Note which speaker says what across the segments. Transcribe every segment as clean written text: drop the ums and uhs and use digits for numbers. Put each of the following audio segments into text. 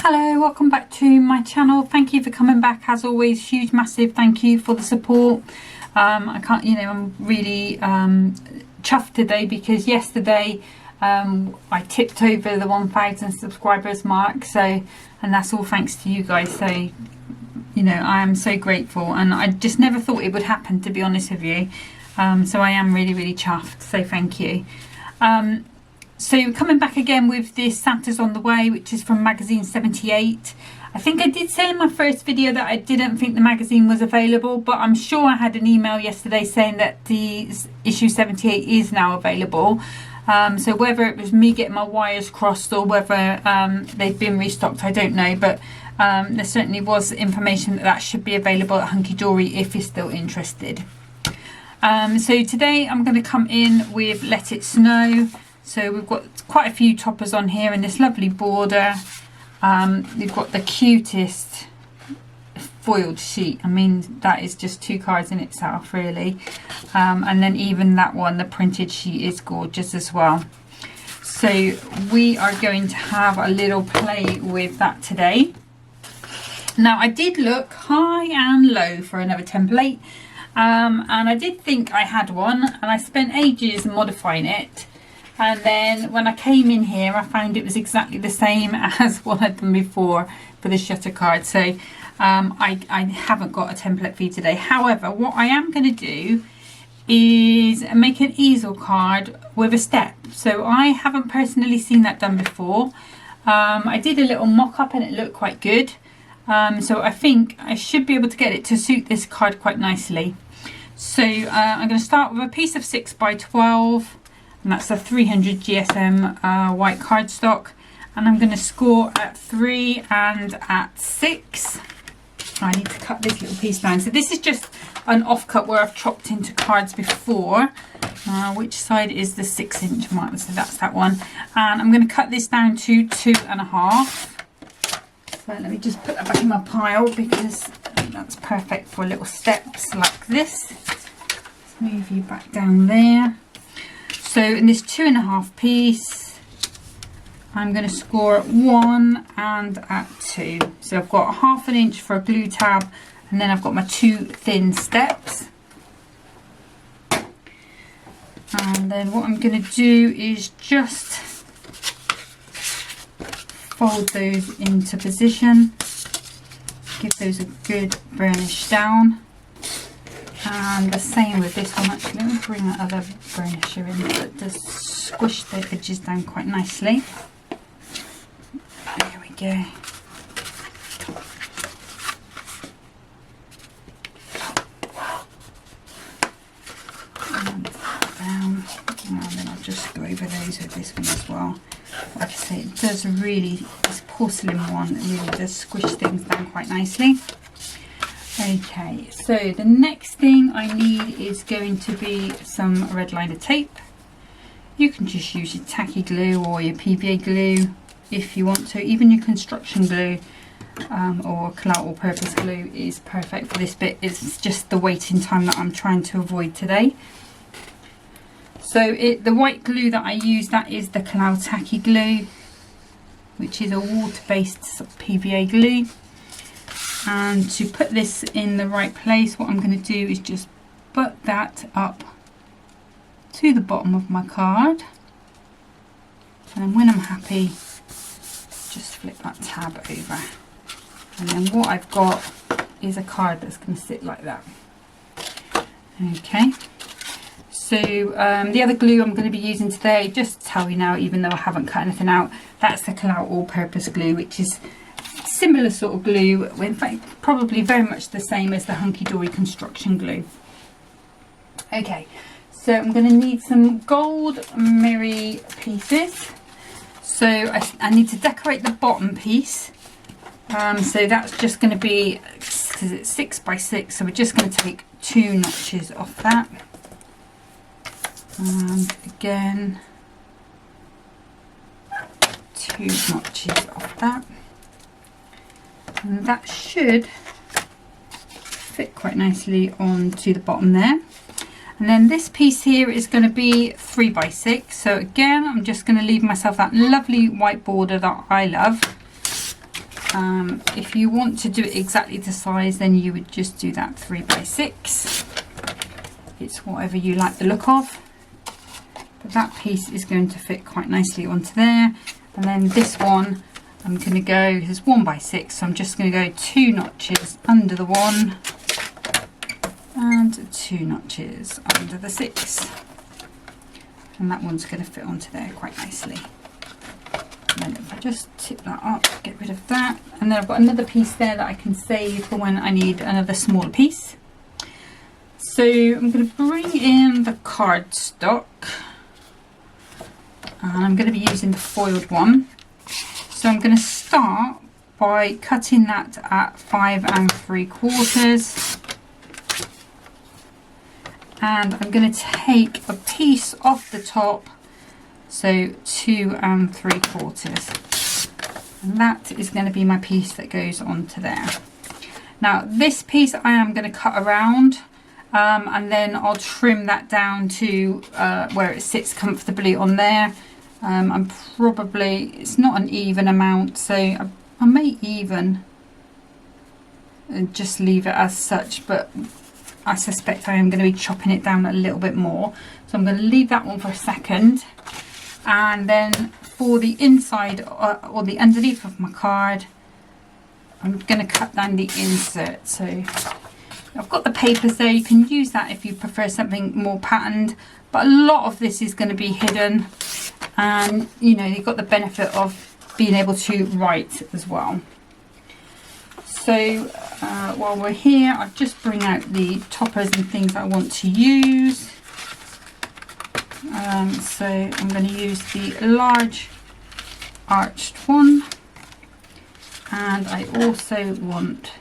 Speaker 1: Hello, welcome back to my channel. Thank you for coming back. As always, huge massive thank you for the support. I'm really chuffed today because yesterday I tipped over the 1,000 subscribers mark, and that's all thanks to you guys. So I am so grateful, and I just never thought it would happen, to be honest with you. So I am really chuffed, so thank you. So coming back again with this Santa's on the Way, which is from magazine 78. I think I did say in my first video that I didn't think the magazine was available, but I'm sure I had an email yesterday saying that the issue 78 is now available. So whether it was me getting my wires crossed or whether they've been restocked, I don't know, but there certainly was information that should be available at Hunkydory if you're still interested. So today I'm going to come in with Let It Snow. So we've got quite a few toppers on here in this lovely border. We've got the cutest foiled sheet. I mean, that is just two cards in itself, really. And then even that one, the printed sheet, is gorgeous as well. So we are going to have a little play with that today. Now, I did look high and low for another template. And I did think I had one, and I spent ages modifying it. And then when I came in here, I found it was exactly the same as what I'd done before for the shutter card. So I haven't got a template for you today. However, what I am going to do is make an easel card with a step. So I haven't personally seen that done before. I did a little mock-up and it looked quite good. So I think I should be able to get it to suit this card quite nicely. So I'm going to start with a piece of 6x12. And that's a 300 GSM white cardstock, and I'm going to score at 3 and at 6. I need to cut this little piece down. So this is just an offcut where I've chopped into cards before. Which side is the 6-inch mark? So that's that one. And I'm going to cut this down to 2.5. So let me just put that back in my pile because that's perfect for little steps like this. Let's move you back down there. So in this 2.5 piece, I'm going to score at 1 and at 2. So I've got 1/2 inch for a glue tab, and then I've got my 2 thin steps. And then what I'm going to do is just fold those into position, give those a good burnish down. And the same with this one. Actually, let me bring that other burnisher in that does squish the edges down quite nicely. There we go. And that down. And then I'll just go over those with this one as well. Like I say, it does really, this porcelain one really does squish things down quite nicely. Okay, so the next thing I need is going to be some red liner tape. You can just use your tacky glue or your PVA glue if you want to. Even your construction glue or clout all purpose glue is perfect for this bit. It's just the waiting time that I'm trying to avoid today. So the white glue that I use, that is the clout tacky glue, which is a water-based PVA glue. And to put this in the right place, what I'm going to do is just put that up to the bottom of my card, and then when I'm happy, just flip that tab over, and then what I've got is a card that's going to sit like that. Okay, so the other glue I'm going to be using today, just to tell you now, even though I haven't cut anything out, that's the clout all-purpose glue, which is similar sort of glue, in fact probably very much the same as the Hunkydory construction glue. Okay, so I'm going to need some gold mirror pieces. So I need to decorate the bottom piece. So that's just going to be, because it's 6x6, so we're just going to take 2 notches off that. And again, 2 notches off that. And that should fit quite nicely onto the bottom there. And then this piece here is going to be 3x6. So again, I'm just going to leave myself that lovely white border that I love. If you want to do it exactly the size, then you would just do that 3 by 6. It's whatever you like the look of, but that piece is going to fit quite nicely onto there. And then this one, I'm going to go, it's 1 by 6, so I'm just going to go 2 notches under the 1 and 2 notches under the 6, and that one's going to fit onto there quite nicely. And then if I just tip that up, get rid of that, and then I've got another piece there that I can save for when I need another smaller piece. So I'm going to bring in the cardstock, and I'm going to be using the foiled one. So I'm going to start by cutting that at 5 3/4, and I'm going to take a piece off the top, so 2 3/4, and that is going to be my piece that goes onto there. Now this piece I am going to cut around, and then I'll trim that down to where it sits comfortably on there. I'm probably, it's not an even amount, so I may even just leave it as such, but I suspect I am going to be chopping it down a little bit more. So I'm going to leave that one for a second, and then for the inside or the underneath of my card, I'm going to cut down the insert. So I've got the papers there, you can use that if you prefer something more patterned, but a lot of this is going to be hidden, and you know, you've got the benefit of being able to write as well. So while we're here, I'll just bring out the toppers and things I want to use. So I'm going to use the large arched one, and I also want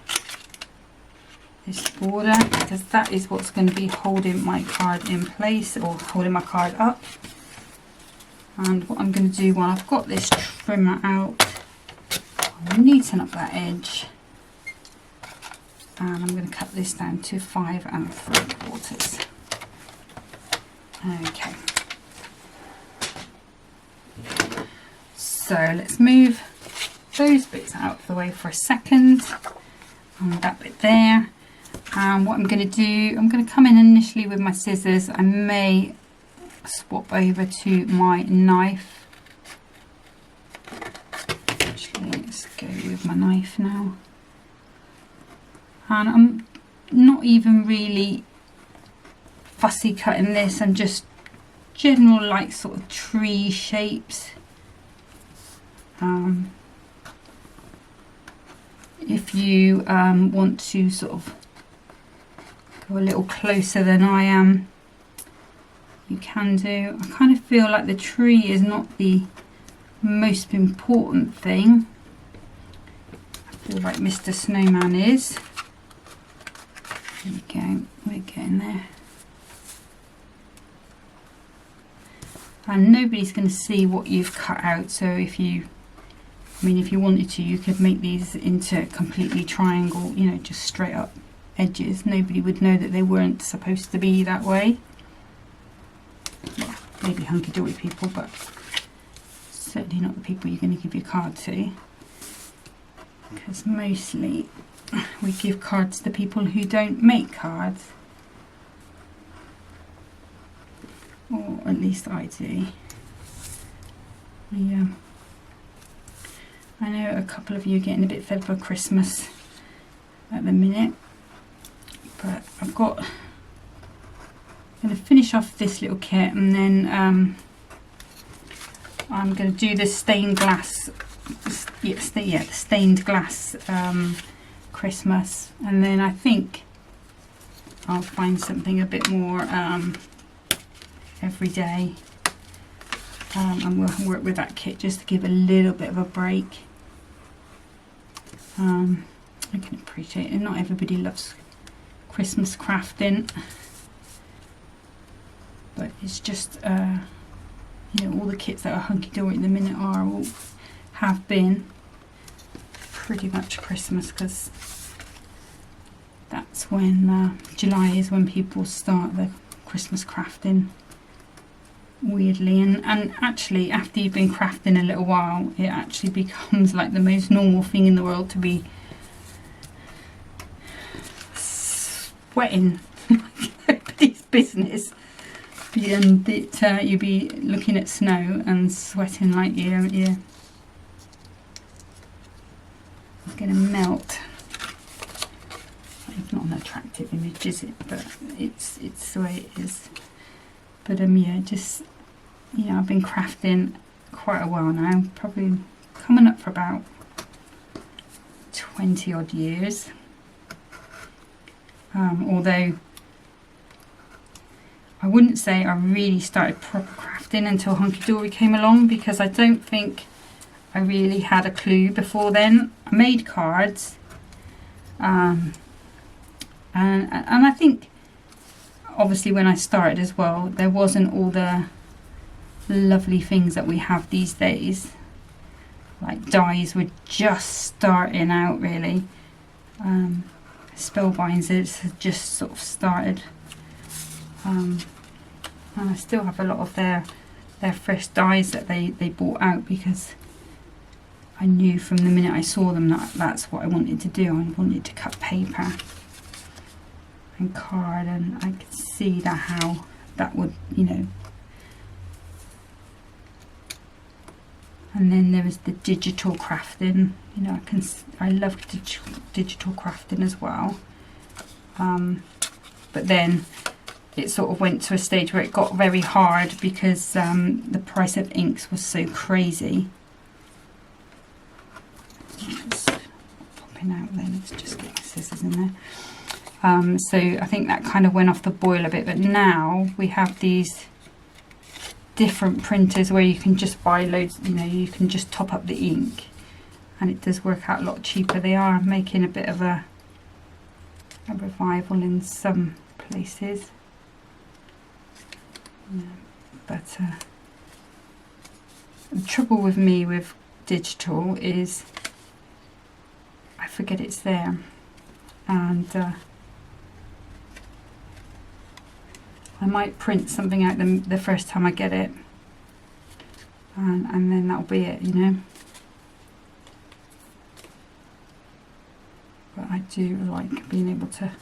Speaker 1: this border, because that is what's going to be holding my card in place, or holding my card up. And what I'm going to do while I've got this trimmer out, I'll neaten up that edge, and I'm going to cut this down to 5 3/4. Okay, so let's move those bits out of the way for a second, and that bit there. And what I'm going to do, I'm going to come in initially with my scissors. I may swap over to my knife. Actually, let's go with my knife now. And I'm not even really fussy cutting this, I'm just general like sort of tree shapes. If you want to sort of go a little closer than I am, you can do. I kind of feel like the tree is not the most important thing. I feel like Mr. Snowman is. There we go, we're getting there. And nobody's going to see what you've cut out, so if you, I mean, if you wanted to, you could make these into completely triangle, you know, just straight up edges. Nobody would know that they weren't supposed to be that way. Well, maybe hunky-dory people, but certainly not the people you're going to give your card to, because mostly we give cards to people who don't make cards, or at least I do. Yeah, I know a couple of you are getting a bit fed for Christmas at the minute, but I'm going to finish off this little kit, and then I'm going to do the stained glass, the stained glass Christmas, and then I think I'll find something a bit more every day, and we'll work with that kit just to give a little bit of a break. I can appreciate it, not everybody loves Christmas crafting, but it's just you know, all the kits that are hunky-dory at the minute are, or have been, pretty much Christmas, because that's when July is when people start the Christmas crafting. weirdly, and actually after you've been crafting a little while, it actually becomes like the most normal thing in the world to be sweating like nobody's business, and you'd be looking at snow and sweating like you're gonna melt. It's not an attractive image, is it? But it's the way it is. But yeah, just, you know, I've been crafting quite a while now, probably coming up for about 20 odd years. Although I wouldn't say I really started proper crafting until Hunkydory came along, because I don't think I really had a clue before then. I made cards, and I think obviously when I started as well, there wasn't all the lovely things that we have these days. Like dies were just starting out really. Spellbinders had just sort of started, and I still have a lot of their fresh dies that they bought out, because I knew from the minute I saw them that that's what I wanted to do. I wanted to cut paper and card, and I could see that how that would, you know. And then there was the digital crafting. You know, I love digital crafting as well. But then it sort of went to a stage where it got very hard, because the price of inks was so crazy. It's popping out there. Let's just get the scissors in there. So I think that kind of went off the boil a bit, but now we have these different printers where you can just buy loads, you know, you can just top up the ink, and it does work out a lot cheaper. They are making a bit of a revival in some places, yeah, but the trouble with me with digital is I forget it's there, and I might print something out the first time I get it, and then that'll be it, you know. But I do like being able to,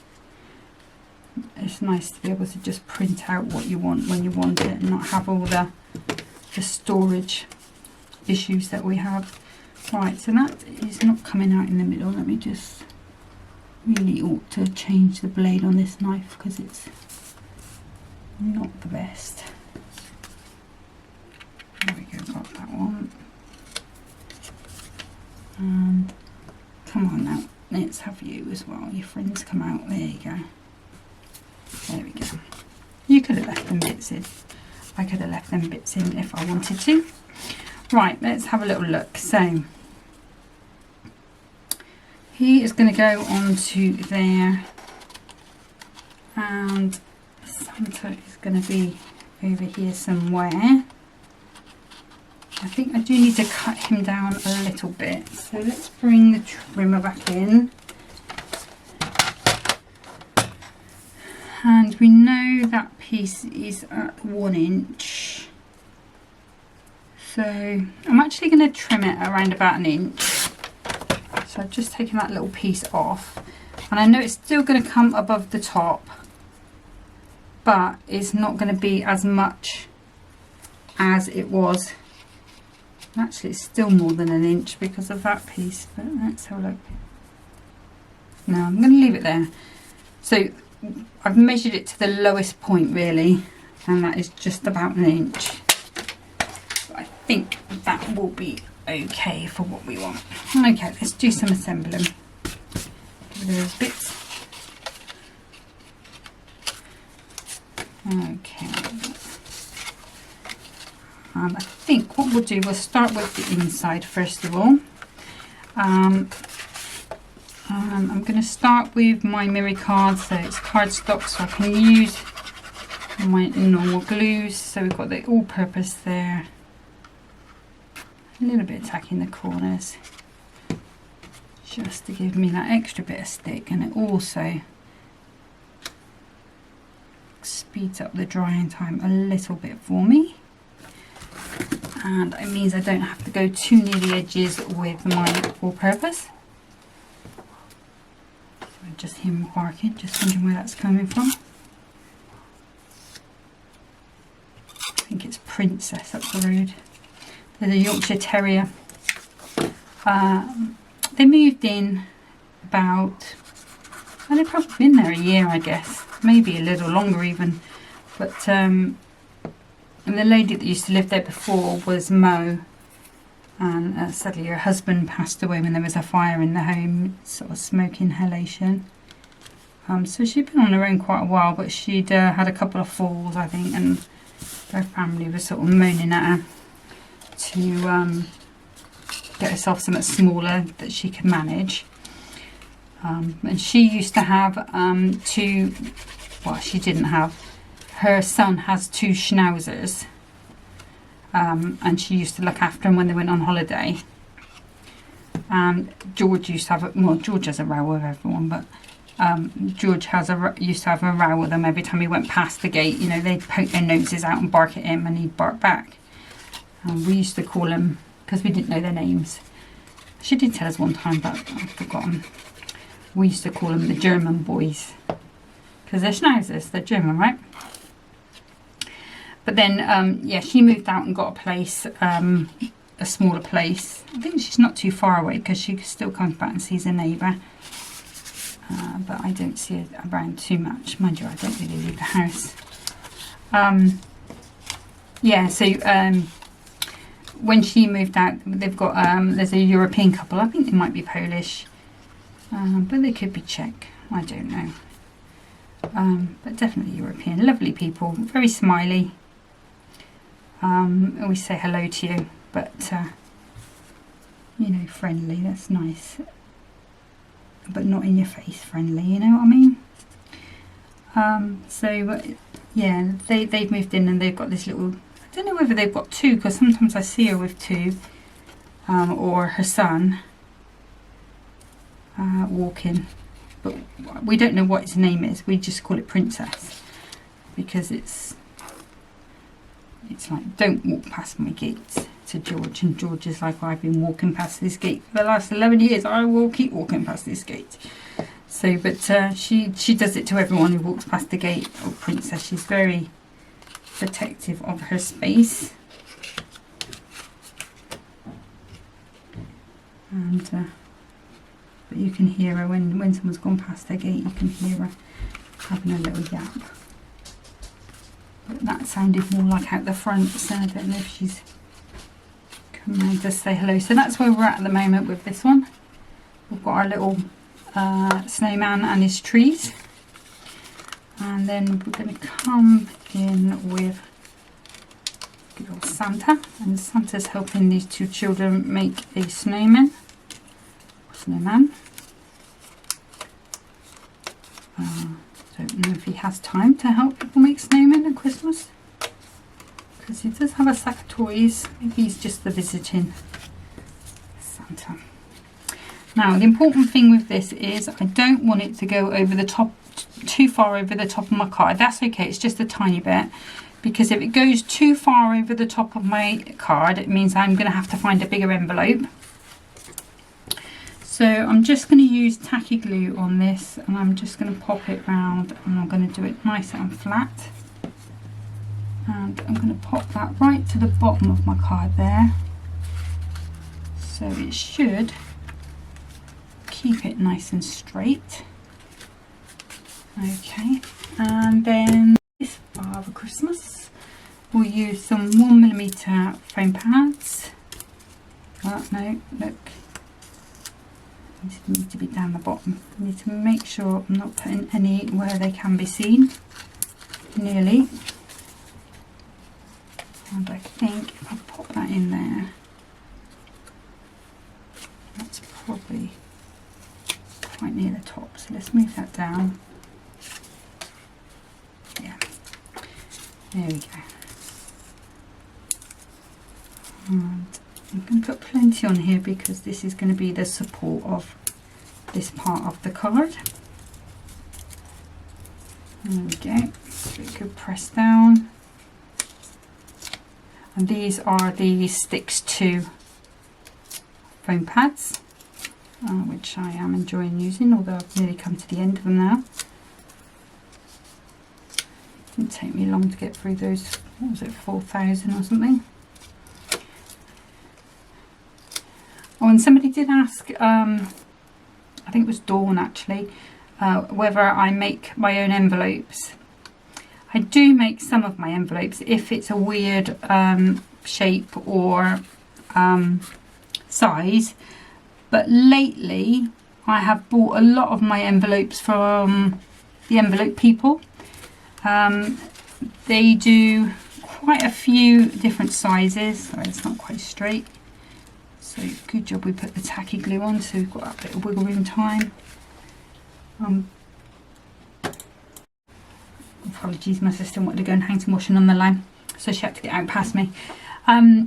Speaker 1: it's nice to be able to just print out what you want when you want it, and not have all the storage issues that we have. Right, so that is not coming out in the middle. Let me just, really ought to change the blade on this knife, because it's not the best. There we go, got that one. And come on now, let's have you as well. Your friends come out. There you go. There we go. You could have left them bits in. I could have left them bits in if I wanted to. Right, let's have a little look. So he is going to go onto there, and Santa is going to be over here somewhere. I think I do need to cut him down a little bit, so let's bring the trimmer back in. And we know that piece is at 1 inch, so I'm actually going to trim it around about 1 inch. So I've just taken that little piece off, and I know it's still going to come above the top, but it's not going to be as much as it was. Actually, it's still more than 1 inch because of that piece, but let's have a look. No, I'm going to leave it there. So I've measured it to the lowest point really, and that is just about 1 inch. But I think that will be okay for what we want. Okay, let's do some assembling. Get rid of those bits. Okay. I think what we'll do, we'll start with the inside first of all. I'm going to start with my mirror cards, so it's cardstock, so I can use my normal glues. So we've got the all-purpose there, a little bit of tack in the corners just to give me that extra bit of stick, and it also speeds up the drying time a little bit for me. and it means I don't have to go too near the edges with my all-purpose. So just him barking, just wondering where that's coming from. I think it's Princess up the road. There's a Yorkshire Terrier. They moved in about, well, they've probably been there a year, I guess, maybe a little longer even. But and the lady that used to live there before was Mo, and sadly her husband passed away when there was a fire in the home, sort of smoke inhalation. So she'd been on her own quite a while, but she'd had a couple of falls, I think, and her family was sort of moaning at her to get herself something smaller that she could manage. And she used to have two, well, she didn't have, her son has two schnauzers, and she used to look after them when they went on holiday. And George used to have, well, George has a row with everyone, but George used to have a row with them every time he went past the gate. You know, they'd poke their noses out and bark at him, and he'd bark back. We used to call them, because we didn't know their names. She did tell us one time, but I've forgotten. We used to call them the German boys, because they're schnauzers, they're German, right? But then, yeah, she moved out and got a place, a smaller place. I think she's not too far away, because she still comes back and sees her neighbour. But I don't see her around too much. Mind you, I don't really leave the house. Yeah, so when she moved out, they've got, there's a European couple. I think they might be Polish, but they could be Czech. I don't know. But definitely European. Lovely people, very smiley. Always say hello to you, but you know, friendly. That's nice, but not in your face friendly. You know what I mean? So yeah, they've moved in and they've got this little. I don't know whether they've got two, because sometimes I see her with two, or her son walking. But we don't know what his name is. We just call it Princess, because it's like, don't walk past my gate to George, and George is like, I've been walking past this gate for the last 11 years. I will keep walking past this gate. So, but she does it to everyone who walks past the gate. Oh, Princess, she's very protective of her space. And but you can hear her when someone's gone past her gate. You can hear her having a little yap. But that sounded more like out the front, so I don't know if she's come around to say hello. So that's where we're at the moment with this one. We've got our little snowman and his trees, and then we're going to come in with good old Santa, and Santa's helping these two children make a snowman. Don't know if he has time to help people make snowmen at Christmas, because he does have a sack of toys. Maybe he's just the visiting Santa. Now, the important thing with this is I don't want it to go over the top, too far over the top of my card. That's okay, it's just a tiny bit, because if it goes too far over the top of my card, it means I'm going to have to find a bigger envelope. So I'm just going to use tacky glue on this, and I'm just going to pop it round, and I'm going to do it nice and flat. And I'm going to pop that right to the bottom of my card there. So it should keep it nice and straight. Okay, and then this Father Christmas, we'll use some 1mm foam pads. No, look. Need to be down the bottom. I need to make sure I'm not putting any where they can be seen. Nearly. And I think if I pop that in there, that's probably quite near the top. So let's move that down. Yeah. There we go. And I'm going to put plenty on here, because this is going to be the support of this part of the card. There we go. So we could press down. And these are the Sticks 2 foam pads, which I am enjoying using, although I've nearly come to the end of them now. Didn't take me long to get through those, what was it, 4,000 or something. Oh, and somebody did ask, I think it was Dawn actually, whether I make my own envelopes. I do make some of my envelopes if it's a weird shape or size, but lately I have bought a lot of my envelopes from the Envelope People. They do quite a few different sizes. Sorry, it's not quite straight. So good job we put the tacky glue on, so we've got that bit of wiggle room time. Apologies, my sister wanted to go and hang some washing on the line, so she had to get out past me.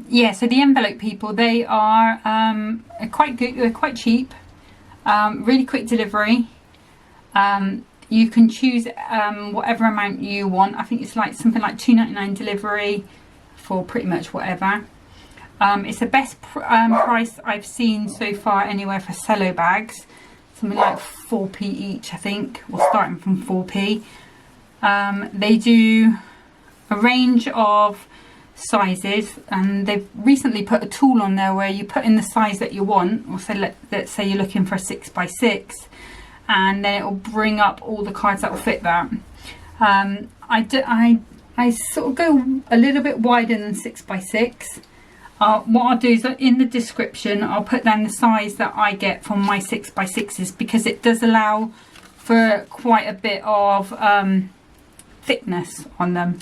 Speaker 1: Yeah, so the Envelope People, they are quite good, they're quite cheap, really quick delivery. You can choose whatever amount you want. I think it's like something like £2.99 delivery for pretty much whatever. It's the best price I've seen so far anywhere for cello bags, something like 4p each, I think, or starting from 4p. They do a range of sizes, and they've recently put a tool on there where you put in the size that you want, or so let's say you're looking for a 6x6, and then it will bring up all the cards that will fit that. I sort of go a little bit wider than 6x6. What I'll do is in the description I'll put down the size that I get from my 6x6s, because it does allow for quite a bit of thickness on them.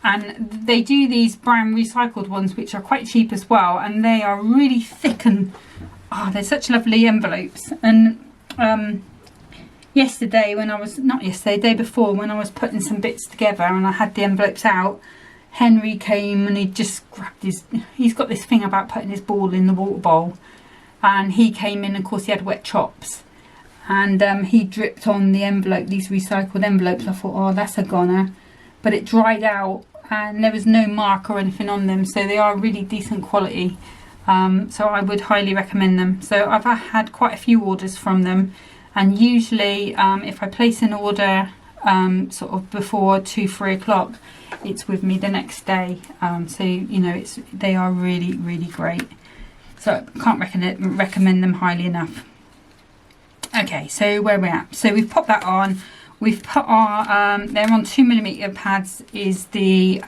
Speaker 1: And they do these brown recycled ones which are quite cheap as well, and they are really thick, and they're such lovely envelopes. And yesterday, when I was, not yesterday, day before, when I was putting some bits together and I had the envelopes out, Henry came and he just grabbed he's got this thing about putting his ball in the water bowl, and he came in, of course he had wet chops, and he dripped on the envelope, these recycled envelopes. I thought, oh, that's a goner, but it dried out and there was no mark or anything on them, so they are really decent quality. So I would highly recommend them. So I've had quite a few orders from them, and usually if I place an order sort of before 2-3 o'clock, it's with me the next day. So you know, they are really, really great. So I can't recommend them highly enough. Okay, so where we're at, so we've popped that on. We've put our they're on 2mm pads is the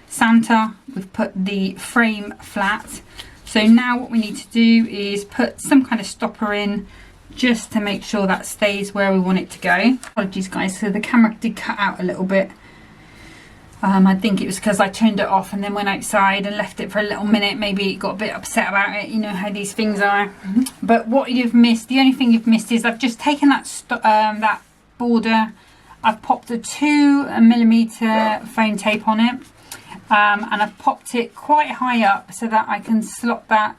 Speaker 1: Santa. We've put the frame flat. So now what we need to do is put some kind of stopper in, just to make sure that stays where we want it to go. Apologies guys, so the camera did cut out a little bit. I think it was because I turned it off and then went outside and left it for a little minute. Maybe it got a bit upset about it, you know how these things are. But what you've missed, the only thing you've missed is I've just taken that border, I've popped a 2mm foam tape on it, and I've popped it quite high up so that I can slot that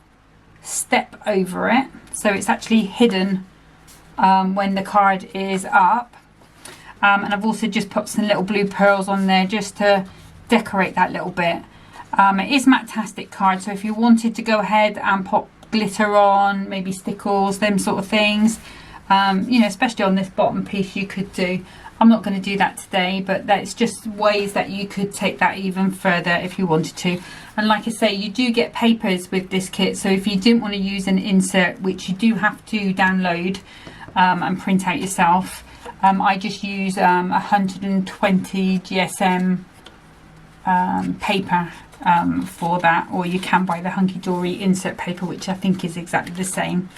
Speaker 1: step over it, so it's actually hidden when the card is up. And I've also just put some little blue pearls on there just to decorate that little bit. It is matte-tastic card, so if you wanted to go ahead and pop glitter on, maybe stickles, them sort of things, you know, especially on this bottom piece, you could do. I'm not going to do that today, but that's just ways that you could take that even further if you wanted to. And like I say, you do get papers with this kit, so if you didn't want to use an insert, which you do have to download and print out yourself, I just use 120 GSM paper for that, or you can buy the Hunkydory insert paper, which I think is exactly the same.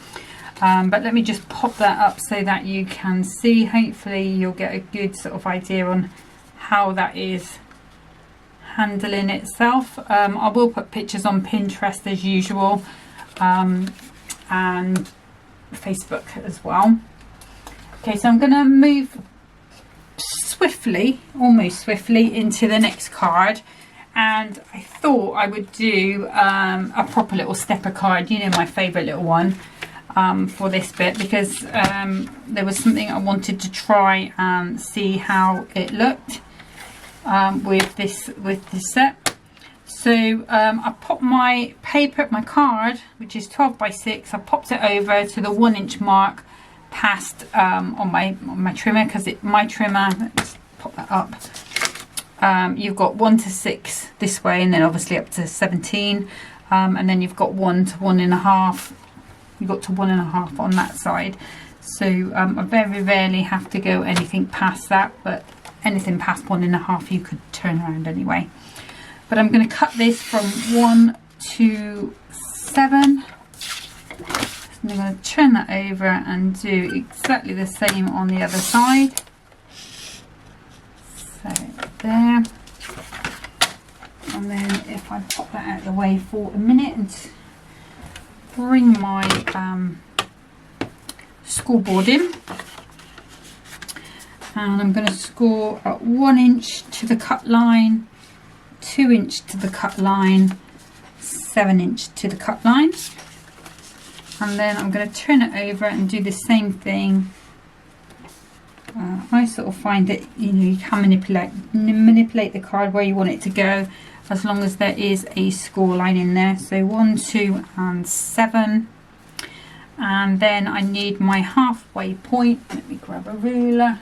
Speaker 1: But let me just pop that up so that you can see. Hopefully you'll get a good sort of idea on how that is handling itself. I will put pictures on Pinterest as usual, and Facebook as well. Okay, so I'm going to move swiftly, almost swiftly, into the next card, and I thought I would do a proper little stepper card, you know, my favourite little one, for this bit, because there was something I wanted to try and see how it looked with this set. So I popped my paper, my card, which is 12 by 6, I popped it over to the 1-inch mark past on my trimmer, because my trimmer, let's pop that up, you've got 1 to 6 this way, and then obviously up to 17, and then you've got 1 to 1.5, you've got to 1.5 on that side. So I very rarely have to go anything past that, but anything past 1.5 you could turn around anyway. But I'm going to cut this from 1 to 7. And I'm going to turn that over and do exactly the same on the other side. So there. And then if I pop that out of the way for a minute and bring my scoreboard in. And I'm going to score at 1 inch to the cut line, 2 inch to the cut line, 7 inch to the cut line, and then I'm going to turn it over and do the same thing. I sort of find that you can manipulate the card where you want it to go, as long as there is a score line in there. So 1, 2 and 7, and then I need my halfway point. Let me grab a ruler.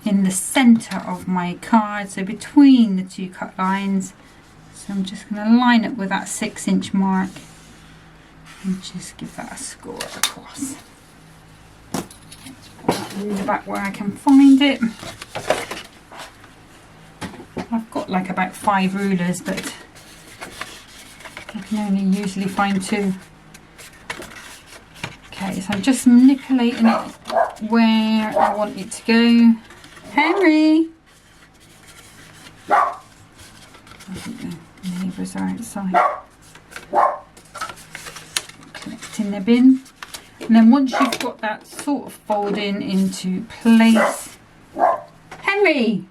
Speaker 1: In the center of my card, so between the 2 cut lines. So I'm just going to line it with that 6-inch mark and just give that a score across. Let's put that ruler back where I can find it. I've got like about 5 rulers, but I can only usually find 2. Okay, so I'm just manipulating it where I want it to go. Henry! I think the neighbours are outside collecting their bin. And then once you've got that sort of folding into place, Henry!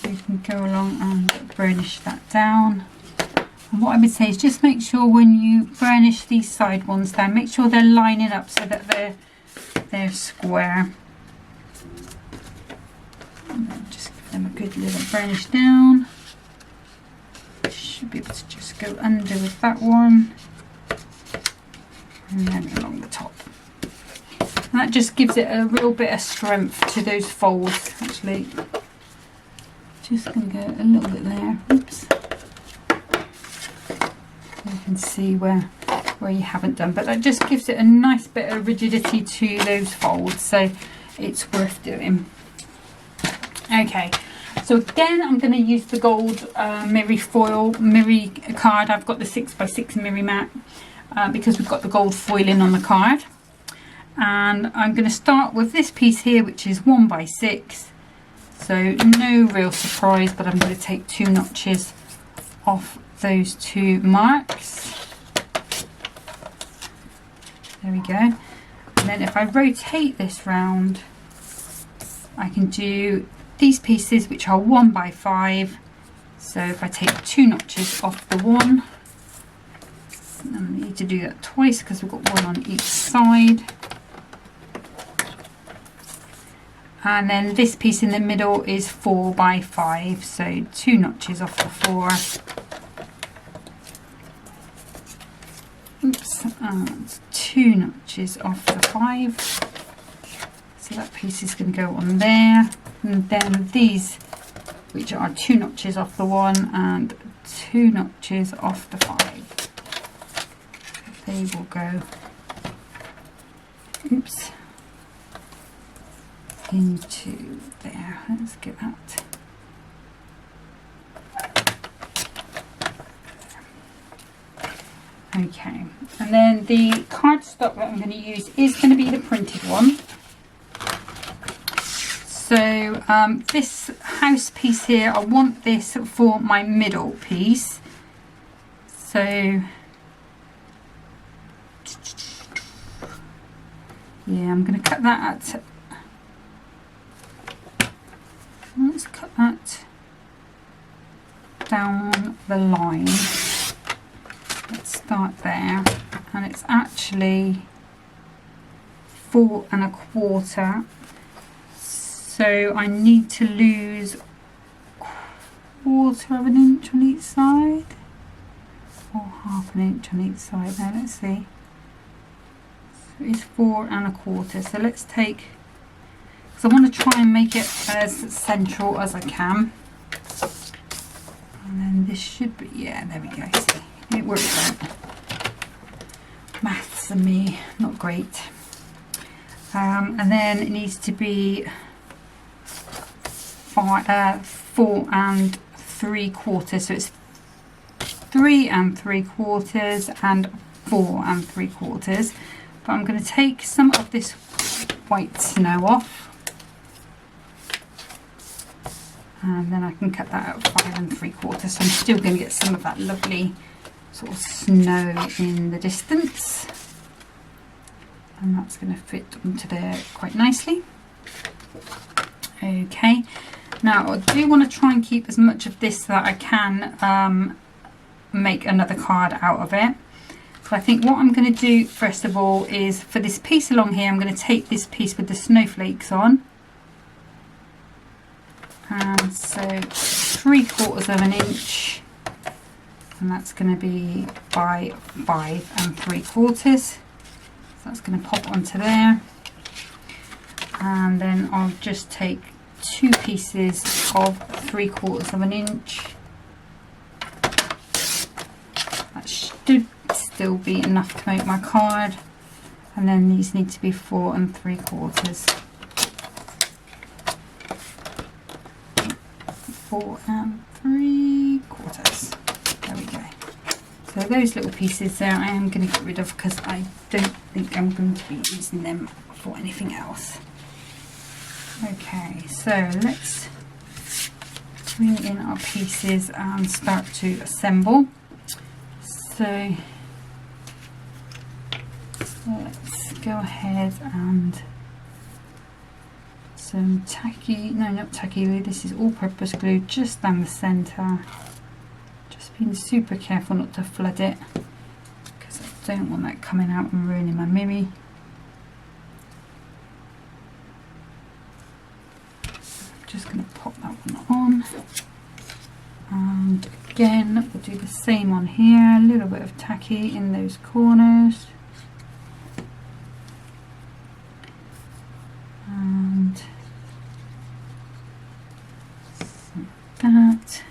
Speaker 1: You can go along and burnish that down. And what I would say is just make sure when you burnish these side ones down, make sure they're lining up so that they're square. And then just give them a good little burnish down. Should be able to just go under with that one, and then along the top. And that just gives it a real bit of strength to those folds. Actually, just going to go a little bit there. Oops. You can see where you haven't done, but that just gives it a nice bit of rigidity to those folds, so it's worth doing. Okay, so again I'm going to use the gold mirror foil mirror card. I've got the 6x6 mirror mat because we've got the gold foiling on the card, and I'm going to start with this piece here, which is 1x6, so no real surprise, but I'm going to take 2 notches off those 2 marks. There we go. And then if I rotate this round, I can do these pieces, which are 1x5. So if I take 2 notches off the one, and I need to do that twice because we've got 1 on each side. And then this piece in the middle is 4x5, so 2 notches off the 4. Oops, and 2 notches off the 5. So that piece is going to go on there, and then these, which are 2 notches off the 1 and 2 notches off the 5. They will go, oops, into there. Let's get that. Okay, and then the cardstock that I'm going to use is going to be the printed one. So this house piece here, I want this for my middle piece. So yeah, I'm going to cut that at, let's cut that down the line. Let's start there, and it's actually 4 1/4. So I need to lose 1/4 of an inch on each side, or 1/2 inch on each side. Now let's see, so it's 4 1/4. So let's take, because I want to try and make it as central as I can, and then this should be, yeah, there we go, see, it works out. Maths and me, not great. And then it needs to be 4 3/4, so it's 3 3/4 and 4 3/4. But I'm going to take some of this white snow off, and then I can cut that out 5 3/4. So I'm still going to get some of that lovely sort of snow in the distance, and that's going to fit onto there quite nicely. Okay, now I do want to try and keep as much of this that I can make another card out of it. So I think what I'm going to do first of all is, for this piece along here, I'm going to take this piece with the snowflakes on, and so 3/4 of an inch, and that's going to be by 5 3/4. So that's going to pop onto there, and then I'll just take 2 pieces of 3/4 of an inch. That should still be enough to make my card, and then these need to be 4 3/4. 4 3/4. There we go. So those little pieces there I am going to get rid of, because I don't think I'm going to be using them for anything else. Okay, so let's bring in our pieces and start to assemble. So let's go ahead and some tacky, no, not tacky glue, this is all-purpose glue just down the centre. Just being super careful not to flood it, because I don't want that coming out and ruining my mirror. Just going to pop that one on, and again we'll do the same on here, a little bit of tacky in those corners, and like that.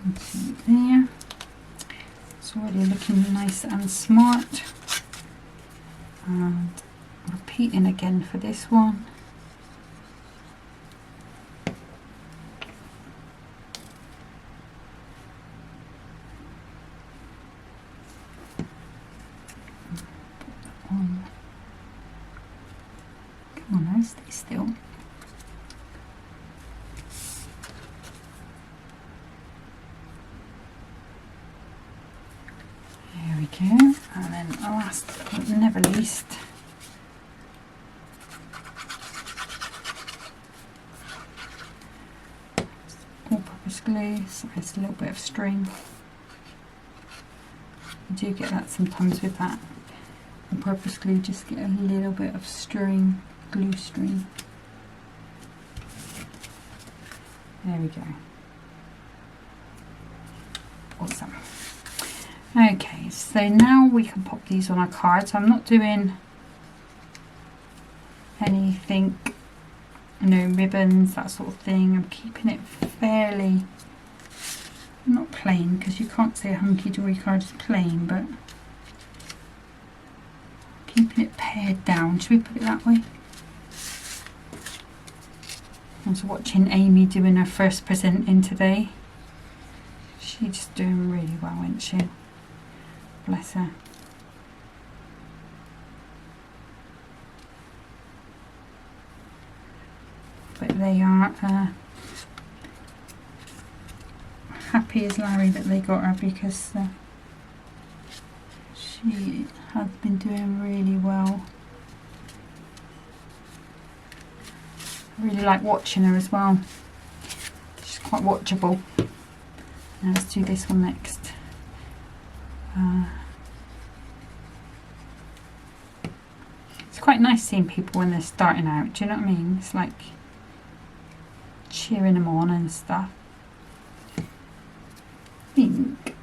Speaker 1: Into there. It's already looking nice and smart, and repeating again for this one. Put that on. Come on now, stay still. There we go. And then last but never least, all-purpose glue, so it's a little bit of string. You do get that sometimes with that all-purpose glue, just get a little bit of string, glue string. There we go. Awesome. Okay, so now we can pop these on our card. So I'm not doing anything, no ribbons, that sort of thing. I'm keeping it fairly, not plain, because you can't say a Hunkydory card is plain, but keeping it pared down. Should we put it that way? I was watching Amy doing her first presenting today. She's doing really well, isn't she? Bless her. But they are happy as Larry that they got her, because she has been doing really well. I really like watching her as well. She's quite watchable. Now let's do this one next. It's quite quite nice seeing people when they're starting out, do you know what I mean? It's like cheering them on and stuff. I think,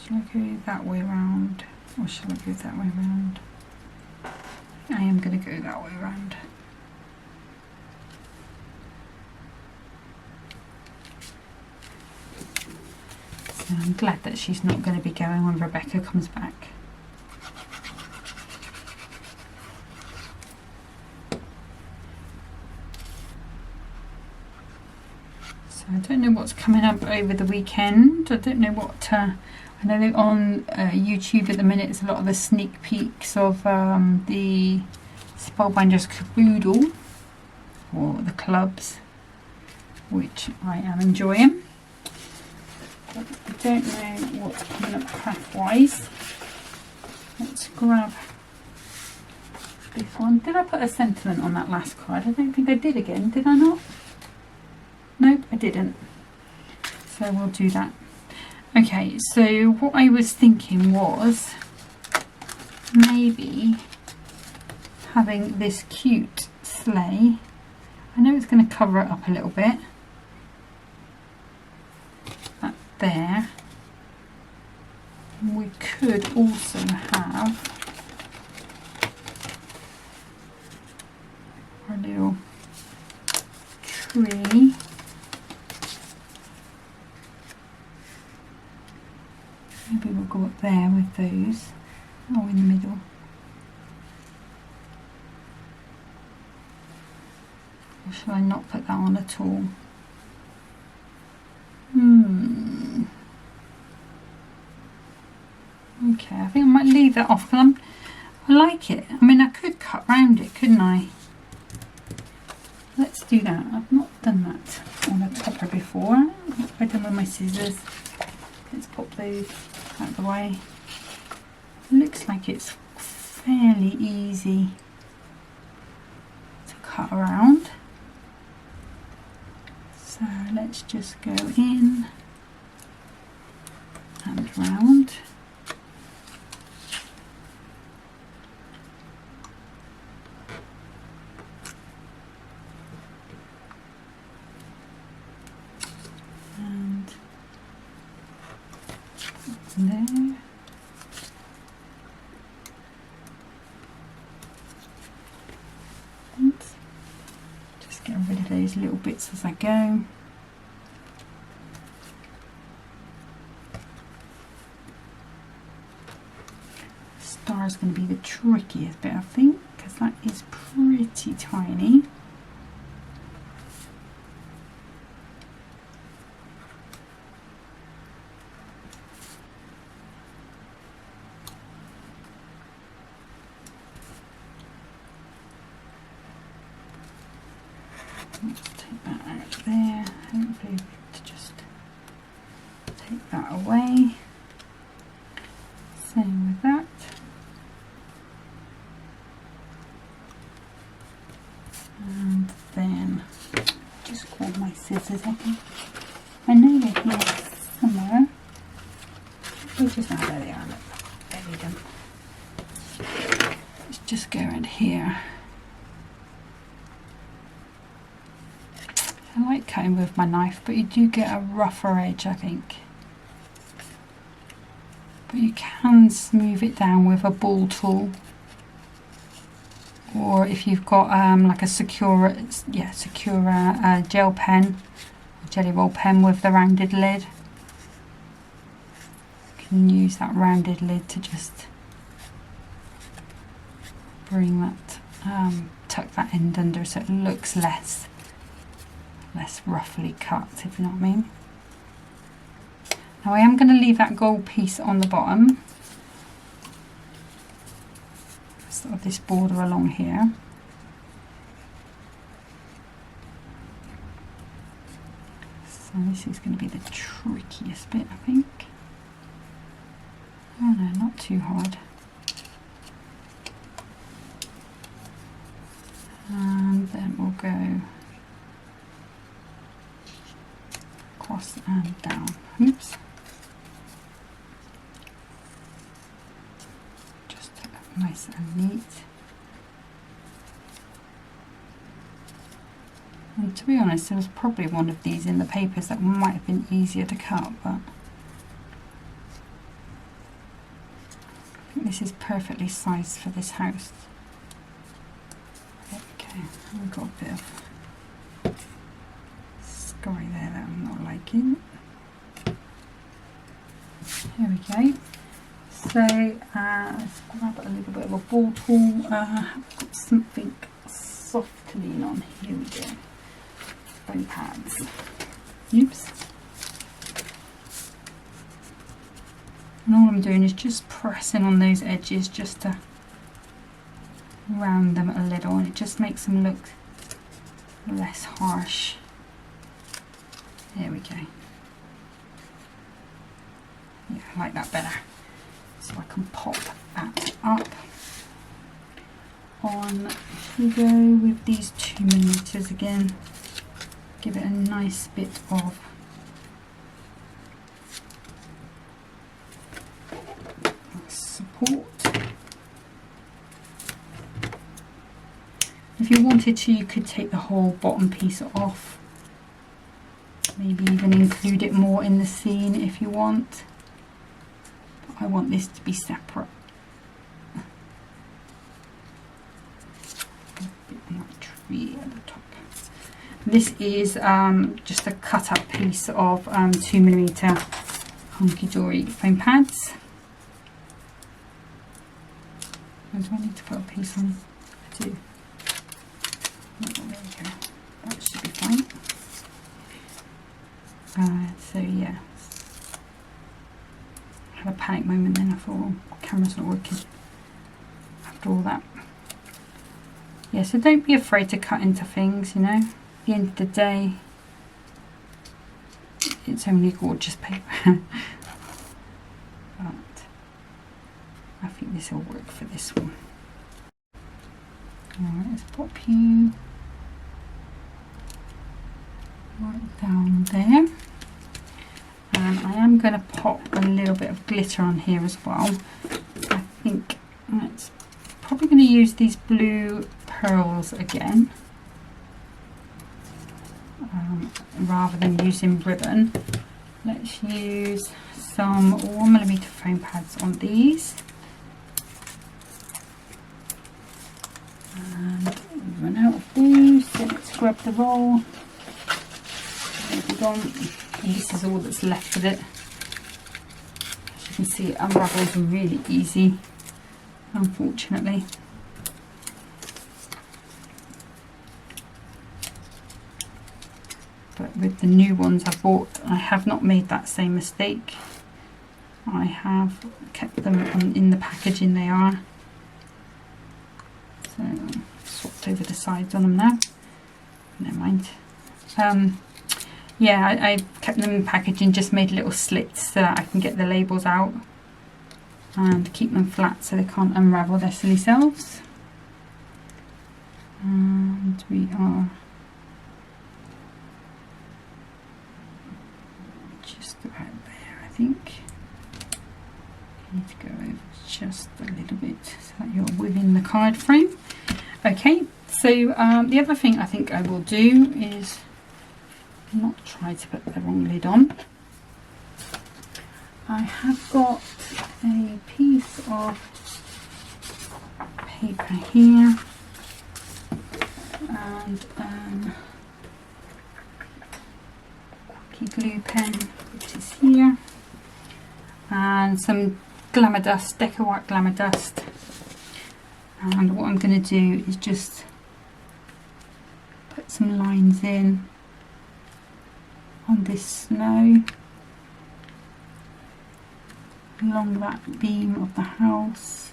Speaker 1: shall I go that way around, or shall I go that way around? I am going to go that way around. So I'm glad that she's not going to be going when Rebecca comes back. So I don't know what's coming up over the weekend. I don't know what. I know that on YouTube at the minute is a lot of the sneak peeks of the Spellbinders Caboodle, or the clubs, which I am enjoying. But I don't know what's coming up craft-wise. Let's grab this one. Did I put a sentiment on that last card? I don't think I did again. Did I not? Nope, I didn't. So we'll do that. Okay, so what I was thinking was maybe having this cute sleigh. I know it's going to cover it up a little bit. That there. We could also have our little tree. Maybe we'll go up there with those. Oh, in the middle. Or shall I not put that on at all? Okay, I think I might leave that off because I like it. I mean, I could cut round it, couldn't I? Let's do that. I've not done that on a topper before. What have I done with my scissors? Let's pop those out of the way. Looks like it's fairly easy to cut around. So let's just go in and round. And there. Oops. Just get rid of those little bits as I go. Star is going to be the trickiest bit, I think, because that is pretty tiny. Let's take that out there. Hopefully to just take that away. Same with that. And then just grab my scissors. I know they're here somewhere. They just there they are. Look, there we go. Let's just go around here. I like cutting with my knife, but you do get a rougher edge, I think. But you can smooth it down with a ball tool, or if you've got like a secure gel pen, or jelly roll pen with the rounded lid. You can use that rounded lid to just bring that, tuck that end under so it looks less roughly cut, if you know what I mean. Now I am going to leave that gold piece on the bottom, sort of this border along here. So this is going to be the trickiest bit, I think. Oh no, not too hard. And then we'll go across and down. Oops. Just nice and neat. To be honest, there was probably one of these in the papers that might have been easier to cut, but I think this is perfectly sized for this house. Okay, we've got a bit of sky there that I'm not liking. Here we go. So let's grab a little bit of a ball tool. I've got something soft to lean on. Here we go. Foam pads. Oops. And all I'm doing is just pressing on those edges just to round them a little, and it just makes them look less harsh. There we go. Yeah, I like that better. So I can pop that up on. We go with these 2mm again. Give it a nice bit of support. If you wanted to, you could take the whole bottom piece off. Maybe even include it more in the scene if you want. I want this to be separate. A bit on that tree at the top. This is just a cut up piece of 2mm Hunkydory foam pads. Do I need to put a piece on? I do. Oh, there we go. That should be fine. So yeah. Had a panic moment then. I thought, oh, camera's not working after all that. Yeah, so don't be afraid to cut into things, you know. At the end of the day, it's only gorgeous paper. But I think this will work for this one. Alright, let's pop you right down there. And I am going to pop a little bit of glitter on here as well. I think it's probably going to use these blue pearls again, rather than using ribbon. Let's use some 1mm foam pads on these. And we've run out of these, so let's grab the roll. Gone. And this is all that's left of it. As you can see, it unravels really easy, unfortunately. But with the new ones I bought, I have not made that same mistake. I have kept them in the packaging they are. So swapped over the sides on them now. Never mind. Yeah, I kept them in packaging, just made little slits so that I can get the labels out and keep them flat so they can't unravel their silly selves. And we are just about there, I think. Need to go over just a little bit so that you're within the card frame. Okay, so the other thing I think I will do is not try to put the wrong lid on. I have got a piece of paper here and quickie glue pen, which is here, and some glamour dust, Deco White glamour dust. And what I'm going to do is just put some lines in on this snow along that beam of the house,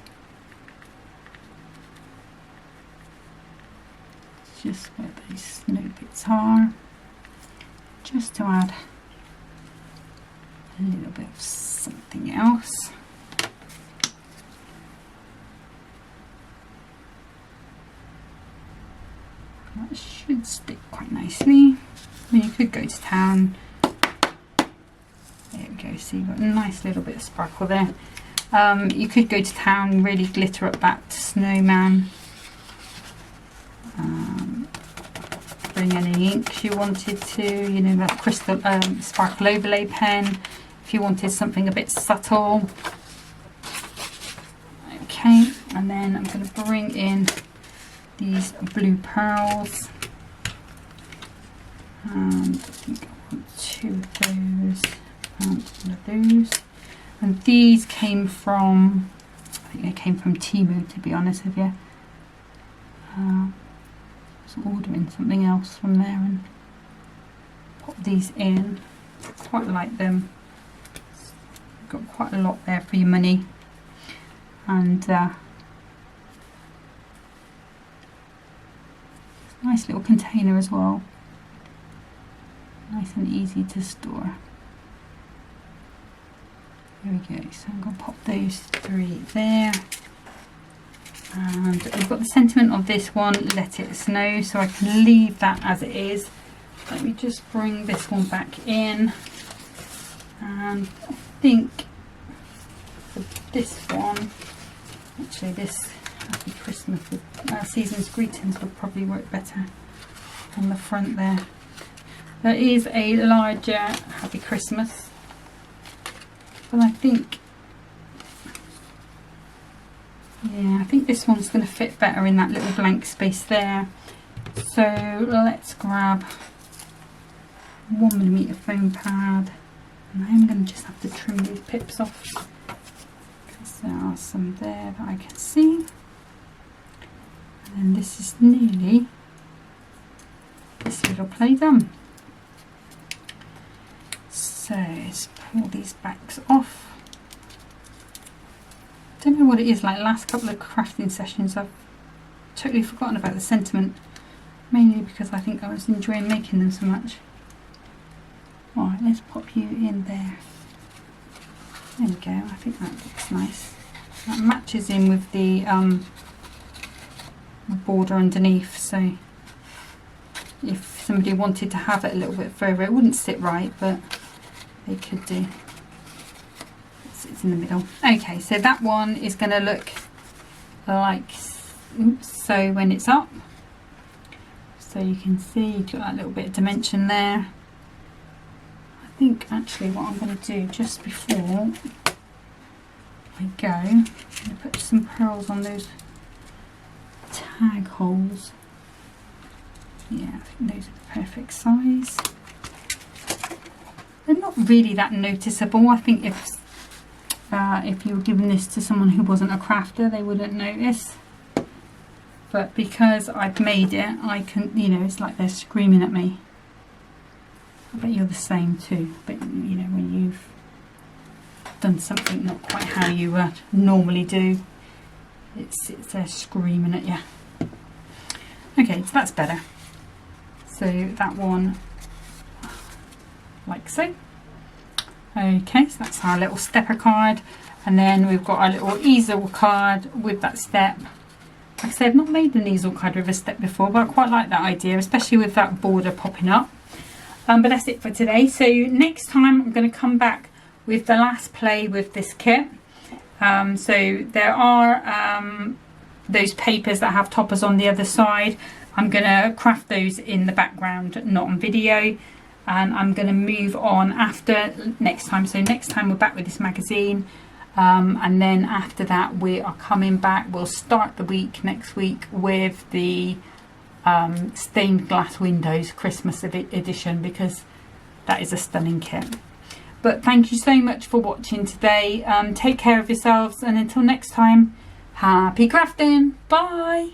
Speaker 1: just where those snow bits are, just to add a little bit of something else. That should stick quite nicely. You could go to town. There we go, see, you've got a nice little bit of sparkle there. You could go to town and really glitter up that snowman. bring any ink she wanted to, you know, that crystal sparkle overlay pen if you wanted something a bit subtle. Okay, and then I'm going to bring in these blue pearls, and I think I want 2 of those and 1 of those. And these came from, I think they came from Temu, to be honest with you. I was ordering something else from there and pop these in. Quite like them. Got quite a lot there for your money. And nice little container as well. Nice and easy to store. There we go, so I'm going to pop those 3 there. And we've got the sentiment of this one, let it snow, so I can leave that as it is. Let me just bring this one back in. And I think for this one, actually this Happy Christmas with Season's Greetings would probably work better on the front there. There is a larger Happy Christmas. But I think, yeah, I think this one's going to fit better in that little blank space there. So let's grab 1mm foam pad, and I'm going to just have to trim these pips off because there are some there that I can see. And then this is nearly this little play done. So let's pull these backs off. Don't know what it is, like last couple of crafting sessions I've totally forgotten about the sentiment, mainly because I think I was enjoying making them so much. Alright, let's pop you in there. There we go, I think that looks nice. That matches in with the border underneath, so if somebody wanted to have it a little bit further, it wouldn't sit right, but they could do. It sits in the middle. Okay, so that one is going to look like so when it's up. So you can see you've got that little bit of dimension there. I think actually what I'm going to do just before I go, I'm going to put some pearls on those tag holes. Yeah, I think those are the perfect size. They're not really that noticeable. I think if you were giving this to someone who wasn't a crafter, they wouldn't notice. But because I've made it, I can, you know, it's like they're screaming at me. I bet you're the same too. But you know, when you've done something not quite how you normally do, it's they're screaming at you. Okay, so that's better. So that one, like so. Okay, so that's our little stepper card, and then we've got our little easel card with that step. Like I say, I've not made an easel card with a step before, but I quite like that idea, especially with that border popping up. But that's it for today. So next time I'm going to come back with the last play with this kit. So there are those papers that have toppers on the other side. I'm going to craft those in the background, not on video. And I'm going to move on after next time. So next time we're back with this magazine. And then after that we are coming back. We'll start the week next week with the stained glass windows Christmas edition, because that is a stunning kit. But thank you so much for watching today. Take care of yourselves, and until next time, happy crafting. Bye.